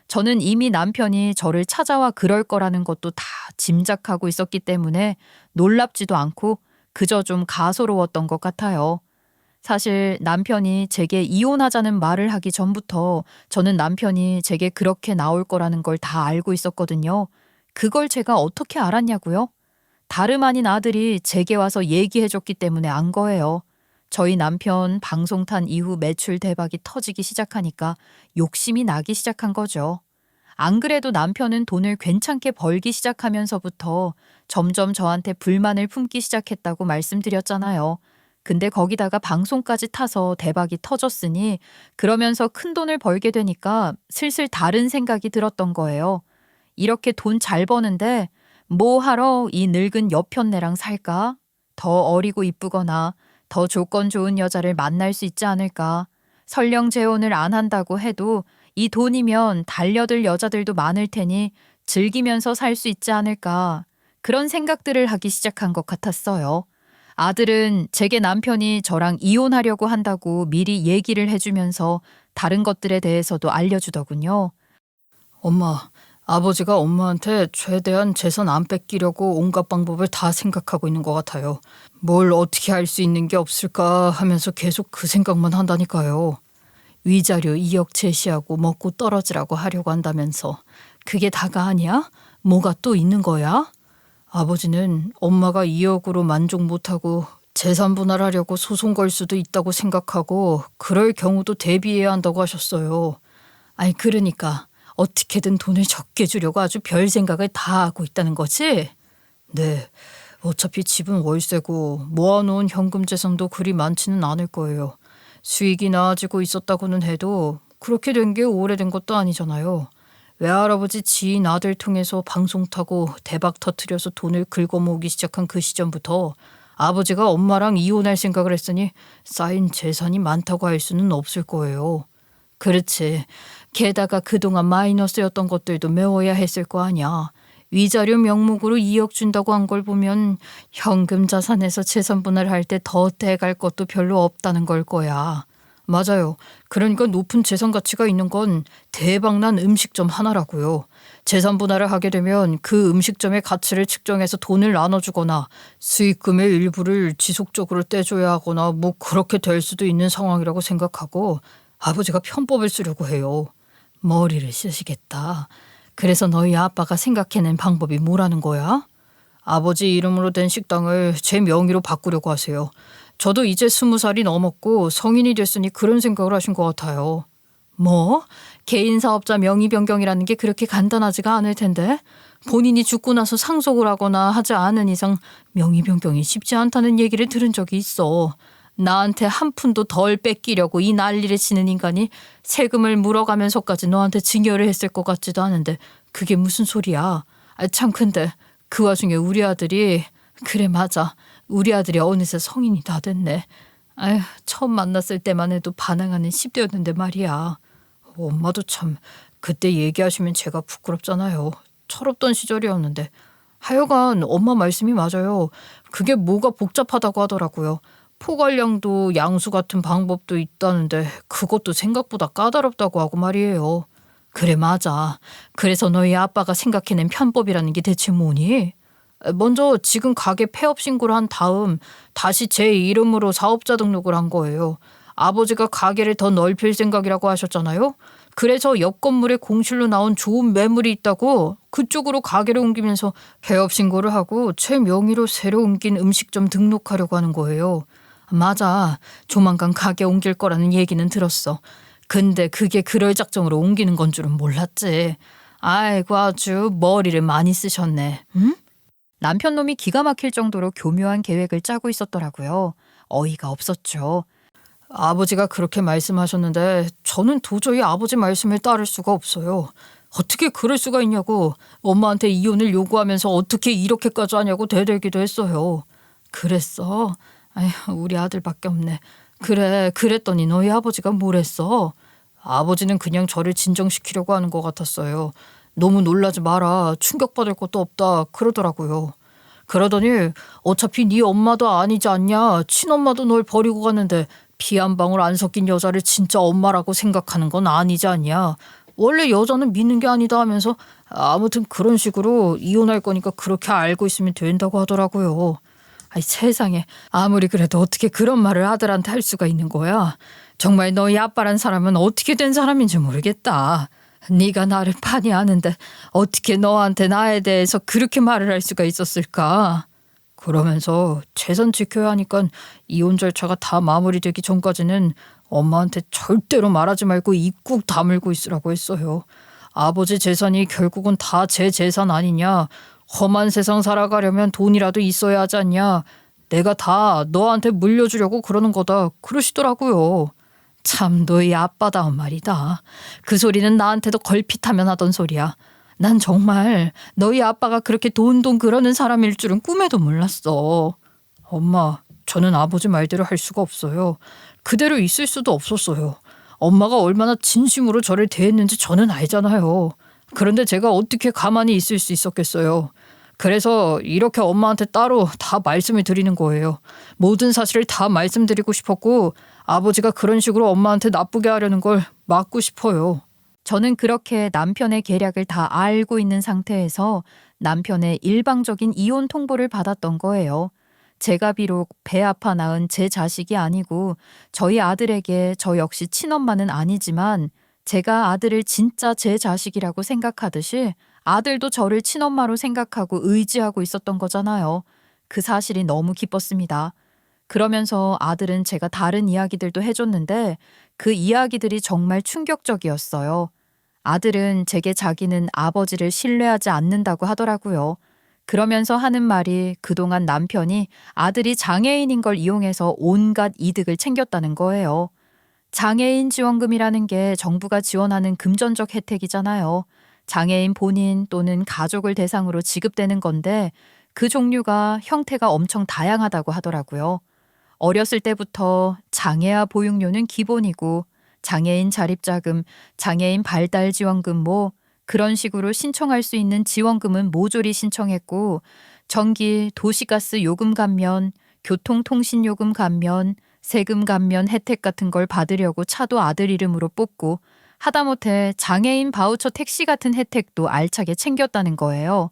저는 이미 남편이 저를 찾아와 그럴 거라는 것도 다 짐작하고 있었기 때문에 놀랍지도 않고 그저 좀 가소로웠던 것 같아요. 사실 남편이 제게 이혼하자는 말을 하기 전부터 저는 남편이 제게 그렇게 나올 거라는 걸 다 알고 있었거든요. 그걸 제가 어떻게 알았냐고요? 다름 아닌 아들이 제게 와서 얘기해줬기 때문에 안 거예요. 저희 남편 방송 탄 이후 매출 대박이 터지기 시작하니까 욕심이 나기 시작한 거죠. 안 그래도 남편은 돈을 괜찮게 벌기 시작하면서부터 점점 저한테 불만을 품기 시작했다고 말씀드렸잖아요. 근데 거기다가 방송까지 타서 대박이 터졌으니 그러면서 큰 돈을 벌게 되니까 슬슬 다른 생각이 들었던 거예요. 이렇게 돈 잘 버는데 뭐 하러 이 늙은 여편네랑 살까? 더 어리고 이쁘거나 더 조건 좋은 여자를 만날 수 있지 않을까? 설령 재혼을 안 한다고 해도 이 돈이면 달려들 여자들도 많을 테니 즐기면서 살 수 있지 않을까? 그런 생각들을 하기 시작한 것 같았어요. 아들은 제게 남편이 저랑 이혼하려고 한다고 미리 얘기를 해주면서 다른 것들에 대해서도 알려주더군요. 엄마, 아버지가 엄마한테 최대한 재산 안 뺏기려고 온갖 방법을 다 생각하고 있는 것 같아요. 뭘 어떻게 할 수 있는 게 없을까 하면서 계속 그 생각만 한다니까요. 위자료 2억 제시하고 먹고 떨어지라고 하려고 한다면서. 그게 다가 아니야? 뭐가 또 있는 거야? 아버지는 엄마가 2억으로 만족 못하고 재산 분할하려고 소송 걸 수도 있다고 생각하고 그럴 경우도 대비해야 한다고 하셨어요. 아니 그러니까 어떻게든 돈을 적게 주려고 아주 별 생각을 다 하고 있다는 거지? 네. 어차피 집은 월세고 모아놓은 현금 재산도 그리 많지는 않을 거예요. 수익이 나아지고 있었다고는 해도 그렇게 된 게 오래된 것도 아니잖아요. 외할아버지 지인 아들 통해서 방송 타고 대박 터트려서 돈을 긁어모으기 시작한 그 시점부터 아버지가 엄마랑 이혼할 생각을 했으니 쌓인 재산이 많다고 할 수는 없을 거예요. 그렇지. 게다가 그동안 마이너스였던 것들도 메워야 했을 거 아니야. 위자료 명목으로 2억 준다고 한 걸 보면 현금 자산에서 재산 분할할 때 더 떼갈 것도 별로 없다는 걸 거야. 맞아요. 그러니까 높은 재산 가치가 있는 건 대박난 음식점 하나라고요. 재산 분할을 하게 되면 그 음식점의 가치를 측정해서 돈을 나눠주거나 수익금의 일부를 지속적으로 떼줘야 하거나 뭐 그렇게 될 수도 있는 상황이라고 생각하고 아버지가 편법을 쓰려고 해요. 머리를 쓰시겠다. 그래서 너희 아빠가 생각해낸 방법이 뭐라는 거야? 아버지 이름으로 된 식당을 제 명의로 바꾸려고 하세요. 저도 이제 20살이 넘었고 성인이 됐으니 그런 생각을 하신 것 같아요. 뭐? 개인 사업자 명의 변경이라는 게 그렇게 간단하지가 않을 텐데 본인이 죽고 나서 상속을 하거나 하지 않은 이상 명의 변경이 쉽지 않다는 얘기를 들은 적이 있어. 나한테 한 푼도 덜 뺏기려고 이 난리를 치는 인간이 세금을 물어가면서까지 너한테 증여를 했을 것 같지도 않은데 그게 무슨 소리야. 참 근데 그 와중에 우리 아들이 그래 맞아. 우리 아들이 어느새 성인이 다 됐네. 아휴 처음 만났을 때만 해도 반항하는 10대였는데 말이야. 엄마도 참 그때 얘기하시면 제가 부끄럽잖아요. 철없던 시절이었는데. 하여간 엄마 말씀이 맞아요. 그게 뭐가 복잡하다고 하더라고요. 포괄량도 양수 같은 방법도 있다는데 그것도 생각보다 까다롭다고 하고 말이에요. 그래 맞아. 그래서 너희 아빠가 생각해낸 편법이라는 게 대체 뭐니? 먼저 지금 가게 폐업 신고를 한 다음 다시 제 이름으로 사업자 등록을 한 거예요. 아버지가 가게를 더 넓힐 생각이라고 하셨잖아요. 그래서 옆 건물에 공실로 나온 좋은 매물이 있다고 그쪽으로 가게를 옮기면서 폐업 신고를 하고 제 명의로 새로 옮긴 음식점 등록하려고 하는 거예요. 맞아. 조만간 가게 옮길 거라는 얘기는 들었어. 근데 그게 그럴 작정으로 옮기는 건 줄은 몰랐지. 아이고 아주 머리를 많이 쓰셨네. 응? 남편 놈이 기가 막힐 정도로 교묘한 계획을 짜고 있었더라고요. 어이가 없었죠. 아버지가 그렇게 말씀하셨는데 저는 도저히 아버지 말씀을 따를 수가 없어요. 어떻게 그럴 수가 있냐고 엄마한테 이혼을 요구하면서 어떻게 이렇게까지 하냐고 대들기도 했어요. 그랬어? 아휴, 우리 아들밖에 없네. 그래, 그랬더니 너희 아버지가 뭐랬어? 아버지는 그냥 저를 진정시키려고 하는 것 같았어요. 너무 놀라지 마라. 충격받을 것도 없다. 그러더라고요. 그러더니 어차피 네 엄마도 아니지 않냐. 친엄마도 널 버리고 갔는데 피 한 방울 안 섞인 여자를 진짜 엄마라고 생각하는 건 아니지 않냐. 원래 여자는 믿는 게 아니다 하면서 아무튼 그런 식으로 이혼할 거니까 그렇게 알고 있으면 된다고 하더라고요. 아이 세상에, 아무리 그래도 어떻게 그런 말을 아들한테 할 수가 있는 거야. 정말 너희 아빠란 사람은 어떻게 된 사람인지 모르겠다. 네가 나를 많이 아는데 어떻게 너한테 나에 대해서 그렇게 말을 할 수가 있었을까? 그러면서 재산 지켜야 하니까 이혼 절차가 다 마무리되기 전까지는 엄마한테 절대로 말하지 말고 입 꾹 다물고 있으라고 했어요. 아버지 재산이 결국은 다 제 재산 아니냐. 험한 세상 살아가려면 돈이라도 있어야 하지 않냐. 내가 다 너한테 물려주려고 그러는 거다. 그러시더라고요. 참 너희 아빠다운 말이다. 그 소리는 나한테도 걸핏하면 하던 소리야. 난 정말 너희 아빠가 그렇게 돈돈 그러는 사람일 줄은 꿈에도 몰랐어. 엄마, 저는 아버지 말대로 할 수가 없어요. 그대로 있을 수도 없었어요. 엄마가 얼마나 진심으로 저를 대했는지 저는 알잖아요. 그런데 제가 어떻게 가만히 있을 수 있었겠어요. 그래서 이렇게 엄마한테 따로 다 말씀을 드리는 거예요. 모든 사실을 다 말씀드리고 싶었고 아버지가 그런 식으로 엄마한테 나쁘게 하려는 걸 막고 싶어요. 저는 그렇게 남편의 계략을 다 알고 있는 상태에서 남편의 일방적인 이혼 통보를 받았던 거예요. 제가 비록 배 아파 낳은 제 자식이 아니고 저희 아들에게 저 역시 친엄마는 아니지만 제가 아들을 진짜 제 자식이라고 생각하듯이 아들도 저를 친엄마로 생각하고 의지하고 있었던 거잖아요. 그 사실이 너무 기뻤습니다. 그러면서 아들은 제가 다른 이야기들도 해줬는데 그 이야기들이 정말 충격적이었어요. 아들은 제게 자기는 아버지를 신뢰하지 않는다고 하더라고요. 그러면서 하는 말이 그동안 남편이 아들이 장애인인 걸 이용해서 온갖 이득을 챙겼다는 거예요. 장애인 지원금이라는 게 정부가 지원하는 금전적 혜택이잖아요. 장애인 본인 또는 가족을 대상으로 지급되는 건데 그 종류가 형태가 엄청 다양하다고 하더라고요. 어렸을 때부터 장애아 보육료는 기본이고 장애인 자립자금, 장애인 발달 지원금 뭐 그런 식으로 신청할 수 있는 지원금은 모조리 신청했고 전기, 도시가스 요금 감면, 교통통신요금 감면, 세금 감면 혜택 같은 걸 받으려고 차도 아들 이름으로 뽑고 하다못해 장애인 바우처 택시 같은 혜택도 알차게 챙겼다는 거예요.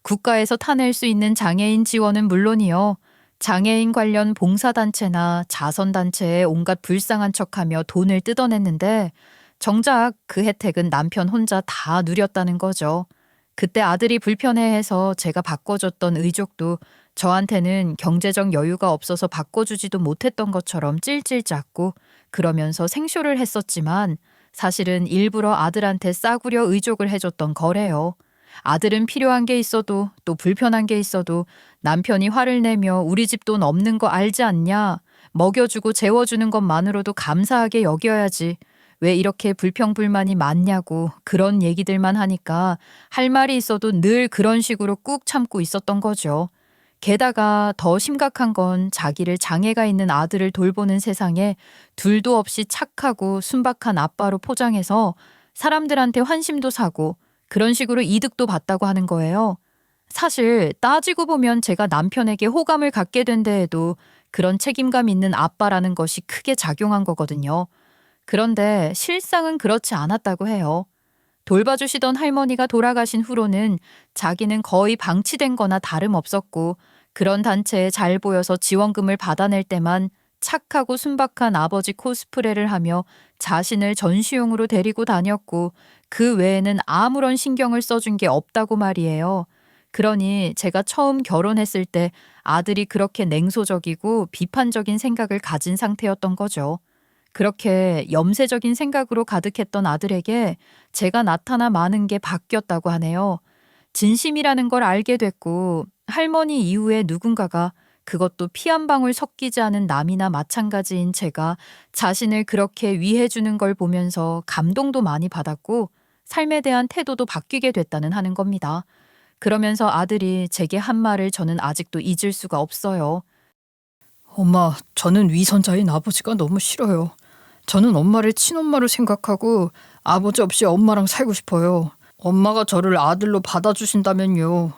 국가에서 타낼 수 있는 장애인 지원은 물론이요. 장애인 관련 봉사단체나 자선단체에 온갖 불쌍한 척하며 돈을 뜯어냈는데 정작 그 혜택은 남편 혼자 다 누렸다는 거죠. 그때 아들이 불편해해서 제가 바꿔줬던 의족도 저한테는 경제적 여유가 없어서 바꿔주지도 못했던 것처럼 찔찔 짰고 그러면서 생쇼를 했었지만 사실은 일부러 아들한테 싸구려 의족을 해줬던 거래요. 아들은 필요한 게 있어도 또 불편한 게 있어도 남편이 화를 내며 우리 집 돈 없는 거 알지 않냐? 먹여주고 재워주는 것만으로도 감사하게 여겨야지. 왜 이렇게 불평불만이 많냐고 그런 얘기들만 하니까 할 말이 있어도 늘 그런 식으로 꾹 참고 있었던 거죠. 게다가 더 심각한 건 자기를 장애가 있는 아들을 돌보는 세상에 둘도 없이 착하고 순박한 아빠로 포장해서 사람들한테 환심도 사고 그런 식으로 이득도 봤다고 하는 거예요. 사실 따지고 보면 제가 남편에게 호감을 갖게 된 데에도 그런 책임감 있는 아빠라는 것이 크게 작용한 거거든요. 그런데 실상은 그렇지 않았다고 해요. 돌봐주시던 할머니가 돌아가신 후로는 자기는 거의 방치된 거나 다름없었고 그런 단체에 잘 보여서 지원금을 받아낼 때만 착하고 순박한 아버지 코스프레를 하며 자신을 전시용으로 데리고 다녔고 그 외에는 아무런 신경을 써준 게 없다고 말이에요. 그러니 제가 처음 결혼했을 때 아들이 그렇게 냉소적이고 비판적인 생각을 가진 상태였던 거죠. 그렇게 염세적인 생각으로 가득했던 아들에게 제가 나타나 많은 게 바뀌었다고 하네요. 진심이라는 걸 알게 됐고 할머니 이후에 누군가가 그것도 피 한 방울 섞이지 않은 남이나 마찬가지인 제가 자신을 그렇게 위해주는 걸 보면서 감동도 많이 받았고 삶에 대한 태도도 바뀌게 됐다는 하는 겁니다. 그러면서 아들이 제게 한 말을 저는 아직도 잊을 수가 없어요. 엄마, 저는 위선자인 아버지가 너무 싫어요. 저는 엄마를 친엄마로 생각하고 아버지 없이 엄마랑 살고 싶어요. 엄마가 저를 아들로 받아주신다면요.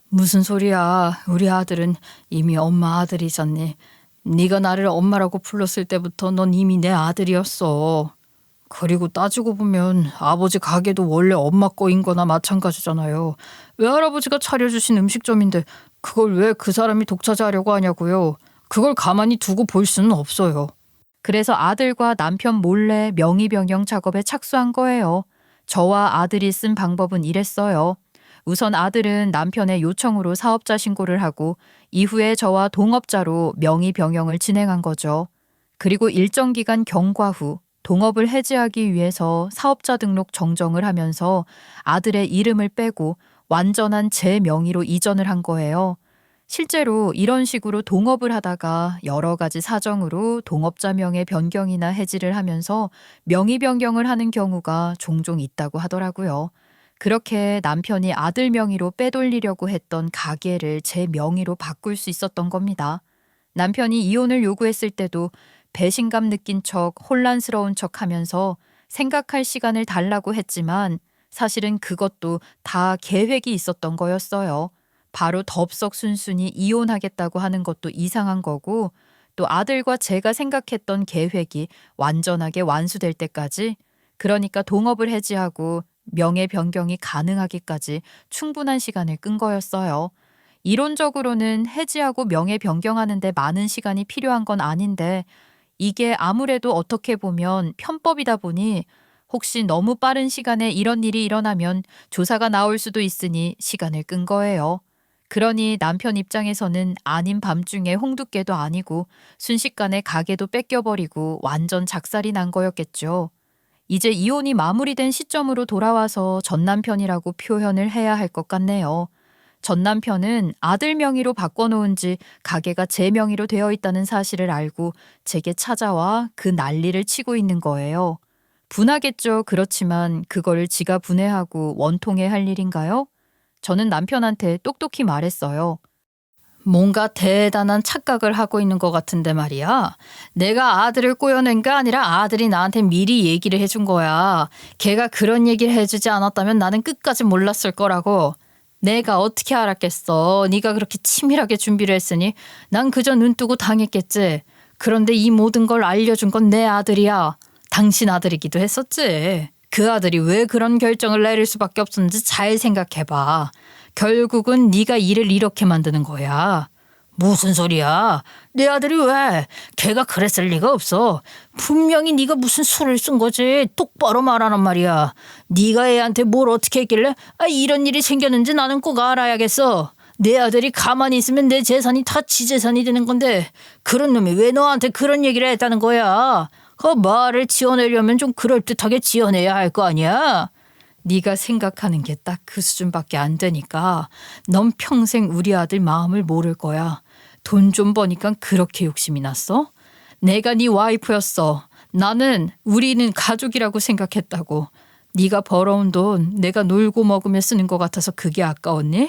무슨 소리야. 우리 아들은 이미 엄마 아들이잖니. 네가 나를 엄마라고 불렀을 때부터 넌 이미 내 아들이었어. 그리고 따지고 보면 아버지 가게도 원래 엄마 거인 거나 마찬가지잖아요. 외할아버지가 차려주신 음식점인데 그걸 왜 그 사람이 독차지하려고 하냐고요. 그걸 가만히 두고 볼 수는 없어요. 그래서 아들과 남편 몰래 명의 변경 작업에 착수한 거예요. 저와 아들이 쓴 방법은 이랬어요. 우선 아들은 남편의 요청으로 사업자 신고를 하고 이후에 저와 동업자로 명의 변경을 진행한 거죠. 그리고 일정 기간 경과 후 동업을 해지하기 위해서 사업자 등록 정정을 하면서 아들의 이름을 빼고 완전한 제 명의로 이전을 한 거예요. 실제로 이런 식으로 동업을 하다가 여러 가지 사정으로 동업자 명의 변경이나 해지를 하면서 명의 변경을 하는 경우가 종종 있다고 하더라고요. 그렇게 남편이 아들 명의로 빼돌리려고 했던 가게를 제 명의로 바꿀 수 있었던 겁니다. 남편이 이혼을 요구했을 때도 배신감 느낀 척 혼란스러운 척 하면서 생각할 시간을 달라고 했지만 사실은 그것도 다 계획이 있었던 거였어요. 바로 덥석 순순히 이혼하겠다고 하는 것도 이상한 거고 또 아들과 제가 생각했던 계획이 완전하게 완수될 때까지 그러니까 동업을 해지하고 명예 변경이 가능하기까지 충분한 시간을 끈 거였어요. 이론적으로는 해지하고 명예 변경하는 데 많은 시간이 필요한 건 아닌데 이게 아무래도 어떻게 보면 편법이다 보니 혹시 너무 빠른 시간에 이런 일이 일어나면 조사가 나올 수도 있으니 시간을 끈 거예요. 그러니 남편 입장에서는 아닌 밤중에 홍두깨도 아니고 순식간에 가게도 뺏겨버리고 완전 작살이 난 거였겠죠. 이제 이혼이 마무리된 시점으로 돌아와서 전 남편이라고 표현을 해야 할 것 같네요. 전 남편은 아들 명의로 바꿔놓은 지 가게가 제 명의로 되어 있다는 사실을 알고 제게 찾아와 그 난리를 치고 있는 거예요. 분하겠죠. 그렇지만 그걸 지가 분해하고 원통해 할 일인가요? 저는 남편한테 똑똑히 말했어요. 뭔가 대단한 착각을 하고 있는 것 같은데 말이야. 내가 아들을 꼬여낸 게 아니라 아들이 나한테 미리 얘기를 해준 거야. 걔가 그런 얘기를 해주지 않았다면 나는 끝까지 몰랐을 거라고. 내가 어떻게 알았겠어. 네가 그렇게 치밀하게 준비를 했으니 난 그저 눈 뜨고 당했겠지. 그런데 이 모든 걸 알려준 건 내 아들이야. 당신 아들이기도 했었지. 그 아들이 왜 그런 결정을 내릴 수밖에 없었는지 잘 생각해봐. 결국은 네가 일을 이렇게 만드는 거야. 무슨 소리야? 내 아들이 왜? 걔가 그랬을 리가 없어. 분명히 네가 무슨 수를 쓴 거지. 똑바로 말하란 말이야. 네가 애한테 뭘 어떻게 했길래 이런 일이 생겼는지 나는 꼭 알아야겠어. 내 아들이 가만히 있으면 내 재산이 다 지 재산이 되는 건데 그런 놈이 왜 너한테 그런 얘기를 했다는 거야? 그 말을 지어내려면 좀 그럴듯하게 지어내야 할 거 아니야? 네가 생각하는 게 딱 그 수준밖에 안 되니까 넌 평생 우리 아들 마음을 모를 거야. 돈 좀 버니까 그렇게 욕심이 났어? 내가 네 와이프였어. 나는 우리는 가족이라고 생각했다고. 네가 벌어온 돈 내가 놀고 먹으며 쓰는 것 같아서 그게 아까웠니?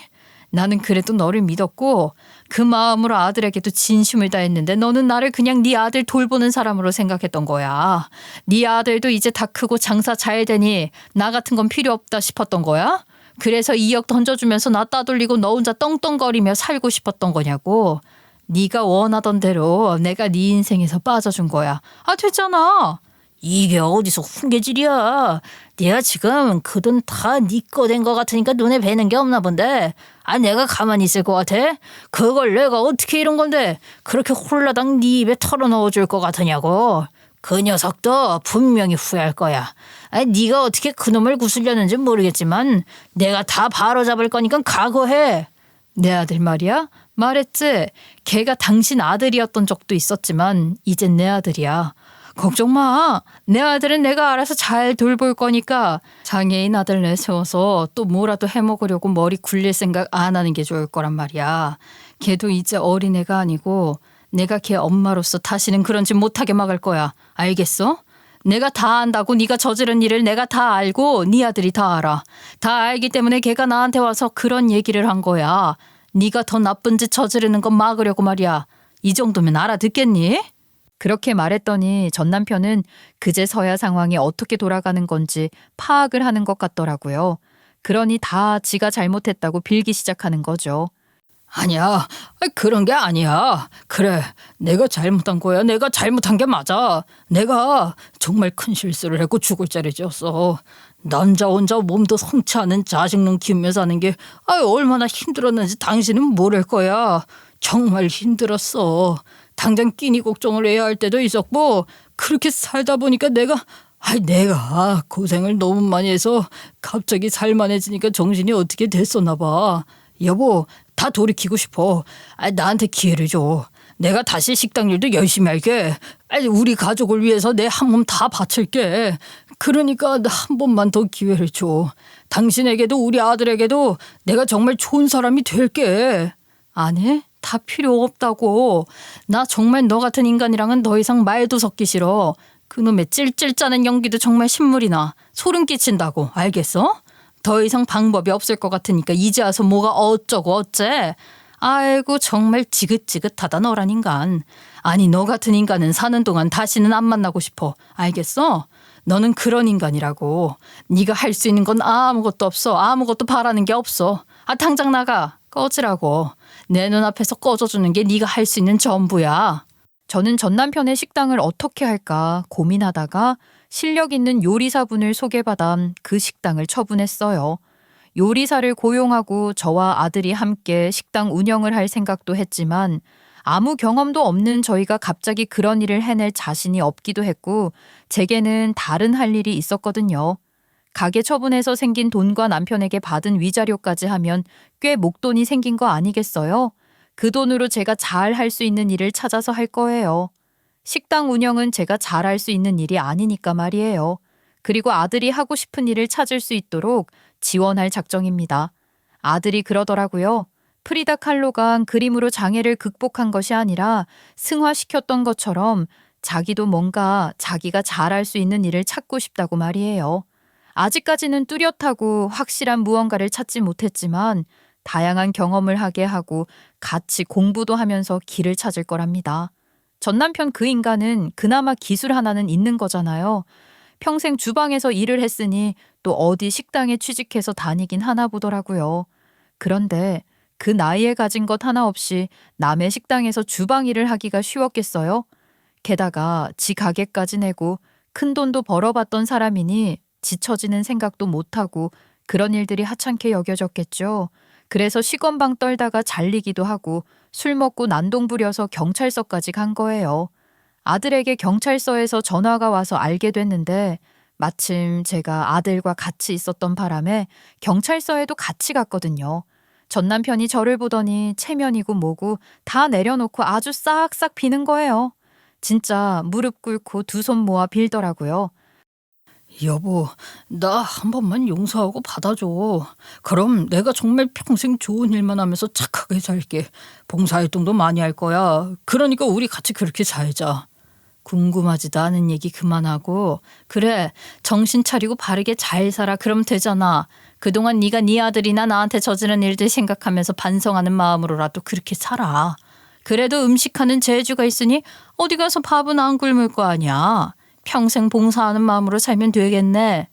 나는 그래도 너를 믿었고 그 마음으로 아들에게도 진심을 다했는데 너는 나를 그냥 네 아들 돌보는 사람으로 생각했던 거야. 네 아들도 이제 다 크고 장사 잘 되니 나 같은 건 필요 없다 싶었던 거야? 그래서 2억 던져주면서 나 따돌리고 너 혼자 떵떵거리며 살고 싶었던 거냐고. 네가 원하던 대로 내가 네 인생에서 빠져준 거야. 됐잖아. 이게 어디서 훈계질이야. 내가 지금 그 돈 다 네 거 된 거 같으니까 눈에 뵈는 게 없나 본데 내가 가만히 있을 것 같아? 그걸 내가 어떻게 이런 건데 그렇게 홀라당 네 입에 털어넣어줄 것 같으냐고. 그 녀석도 분명히 후회할 거야. 네가 어떻게 그놈을 구슬렸는지 모르겠지만 내가 다 바로잡을 거니까 각오해. 내 아들 말이야? 말했지. 걔가 당신 아들이었던 적도 있었지만 이젠 내 아들이야. 걱정 마. 내 아들은 내가 알아서 잘 돌볼 거니까 장애인 아들 내세워서 또 뭐라도 해먹으려고 머리 굴릴 생각 안 하는 게 좋을 거란 말이야. 걔도 이제 어린애가 아니고 내가 걔 엄마로서 다시는 그런 짓 못하게 막을 거야. 알겠어? 내가 다 안다고. 네가 저지른 일을 내가 다 알고 네 아들이 다 알아. 다 알기 때문에 걔가 나한테 와서 그런 얘기를 한 거야. 네가 더 나쁜 짓 저지르는 건 막으려고 말이야. 이 정도면 알아듣겠니? 그렇게 말했더니 전 남편은 그제서야 상황이 어떻게 돌아가는 건지 파악을 하는 것 같더라고요. 그러니 다 지가 잘못했다고 빌기 시작하는 거죠. 아니야, 그런 게 아니야. 그래, 내가 잘못한 거야. 내가 잘못한 게 맞아. 내가 정말 큰 실수를 했고 죽을 죄를 지었어. 남자 혼자 몸도 성치 않은 자식놈 키우며 사는 게 얼마나 힘들었는지 당신은 모를 거야. 정말 힘들었어. 당장 끼니 걱정을 해야 할 때도 있었고 그렇게 살다 보니까 내가 고생을 너무 많이 해서 갑자기 살만해지니까 정신이 어떻게 됐었나 봐. 여보, 다 돌이키고 싶어. 나한테 기회를 줘. 내가 다시 식당 일도 열심히 할게. 우리 가족을 위해서 내 한 몸 다 바칠게. 그러니까 한 번만 더 기회를 줘. 당신에게도 우리 아들에게도 내가 정말 좋은 사람이 될게. 아니, 다 필요 없다고. 나 정말 너 같은 인간이랑은 더 이상 말도 섞기 싫어. 그놈의 찔찔 짜는 연기도 정말 신물이나 소름 끼친다고. 알겠어? 더 이상 방법이 없을 것 같으니까 이제 와서 뭐가 어쩌고 어째. 아이고 정말 지긋지긋하다 너란 인간. 아니 너 같은 인간은 사는 동안 다시는 안 만나고 싶어. 알겠어? 너는 그런 인간이라고. 네가 할 수 있는 건 아무것도 없어. 아무것도 바라는 게 없어. 당장 나가. 꺼지라고. 내 눈앞에서 꺼져주는 게 네가 할 수 있는 전부야. 저는 전 남편의 식당을 어떻게 할까 고민하다가 실력 있는 요리사분을 소개받아 그 식당을 처분했어요. 요리사를 고용하고 저와 아들이 함께 식당 운영을 할 생각도 했지만 아무 경험도 없는 저희가 갑자기 그런 일을 해낼 자신이 없기도 했고 제게는 다른 할 일이 있었거든요. 가게 처분해서 생긴 돈과 남편에게 받은 위자료까지 하면 꽤 목돈이 생긴 거 아니겠어요? 그 돈으로 제가 잘 할 수 있는 일을 찾아서 할 거예요. 식당 운영은 제가 잘 할 수 있는 일이 아니니까 말이에요. 그리고 아들이 하고 싶은 일을 찾을 수 있도록 지원할 작정입니다. 아들이 그러더라고요. 프리다 칼로가 그림으로 장애를 극복한 것이 아니라 승화시켰던 것처럼 자기도 뭔가 자기가 잘할 수 있는 일을 찾고 싶다고 말이에요. 아직까지는 뚜렷하고 확실한 무언가를 찾지 못했지만 다양한 경험을 하게 하고 같이 공부도 하면서 길을 찾을 거랍니다. 전 남편 그 인간은 그나마 기술 하나는 있는 거잖아요. 평생 주방에서 일을 했으니 또 어디 식당에 취직해서 다니긴 하나 보더라고요. 그런데 그 나이에 가진 것 하나 없이 남의 식당에서 주방 일을 하기가 쉬웠겠어요? 게다가 지 가게까지 내고 큰 돈도 벌어봤던 사람이니 지쳐지는 생각도 못하고 그런 일들이 하찮게 여겨졌겠죠. 그래서 시건방 떨다가 잘리기도 하고 술 먹고 난동 부려서 경찰서까지 간 거예요. 아들에게 경찰서에서 전화가 와서 알게 됐는데 마침 제가 아들과 같이 있었던 바람에 경찰서에도 같이 갔거든요. 전 남편이 저를 보더니 체면이고 뭐고 다 내려놓고 아주 싹싹 비는 거예요. 진짜 무릎 꿇고 두 손 모아 빌더라고요. 여보, 나 한 번만 용서하고 받아줘. 그럼 내가 정말 평생 좋은 일만 하면서 착하게 살게. 봉사활동도 많이 할 거야. 그러니까 우리 같이 그렇게 살자. 궁금하지도 않은 얘기 그만하고 그래 정신 차리고 바르게 잘 살아. 그럼 되잖아. 그동안 네가 네 아들이나 나한테 저지른 일들 생각하면서 반성하는 마음으로라도 그렇게 살아. 그래도 음식하는 재주가 있으니 어디 가서 밥은 안 굶을 거 아니야. 평생 봉사하는 마음으로 살면 되겠네.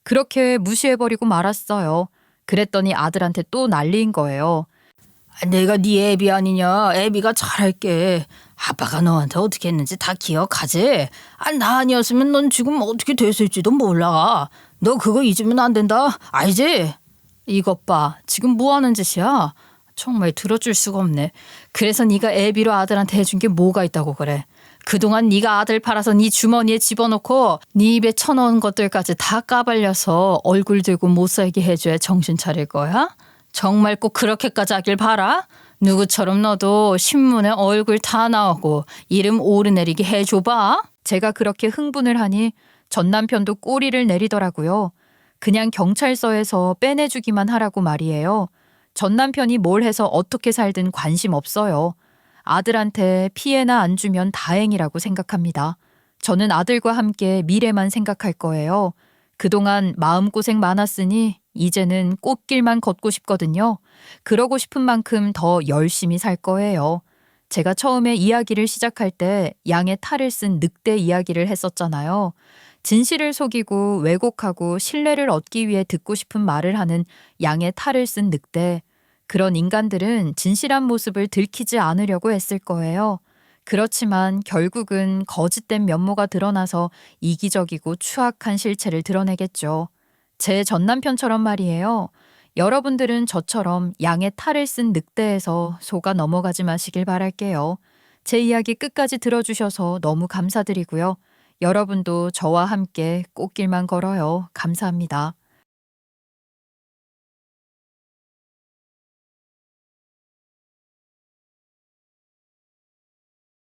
그렇게 무시해버리고 말았어요. 그랬더니 아들한테 또 난리인 거예요. 내가 네 애비 아니냐. 애비가 잘할게. 아빠가 너한테 어떻게 했는지 다 기억하지? 나 아니었으면 넌 지금 어떻게 됐을지도 몰라. 너 그거 잊으면 안 된다. 알지? 이것 봐. 지금 뭐 하는 짓이야? 정말 들어줄 수가 없네. 그래서 네가 애비로 아들한테 해준 게 뭐가 있다고 그래. 그동안 네가 아들 팔아서 네 주머니에 집어넣고 네 입에 쳐넣은 것들까지 다 까발려서 얼굴 들고 못 살게 해줘야 정신 차릴 거야? 정말 꼭 그렇게까지 하길 바라? 누구처럼 너도 신문에 얼굴 다 나오고 이름 오르내리게 해줘봐. 제가 그렇게 흥분을 하니 전 남편도 꼬리를 내리더라고요. 그냥 경찰서에서 빼내주기만 하라고 말이에요. 전 남편이 뭘 해서 어떻게 살든 관심 없어요. 아들한테 피해나 안 주면 다행이라고 생각합니다. 저는 아들과 함께 미래만 생각할 거예요. 그동안 마음고생 많았으니 이제는 꽃길만 걷고 싶거든요. 그러고 싶은 만큼 더 열심히 살 거예요. 제가 처음에 이야기를 시작할 때 양의 탈을 쓴 늑대 이야기를 했었잖아요. 진실을 속이고 왜곡하고 신뢰를 얻기 위해 듣고 싶은 말을 하는 양의 탈을 쓴 늑대. 그런 인간들은 진실한 모습을 들키지 않으려고 애쓸 거예요. 그렇지만 결국은 거짓된 면모가 드러나서 이기적이고 추악한 실체를 드러내겠죠. 제 전남편처럼 말이에요. 여러분들은 저처럼 양의 탈을 쓴 늑대에서 속아 넘어가지 마시길 바랄게요. 제 이야기 끝까지 들어주셔서 너무 감사드리고요. 여러분도 저와 함께 꽃길만 걸어요. 감사합니다.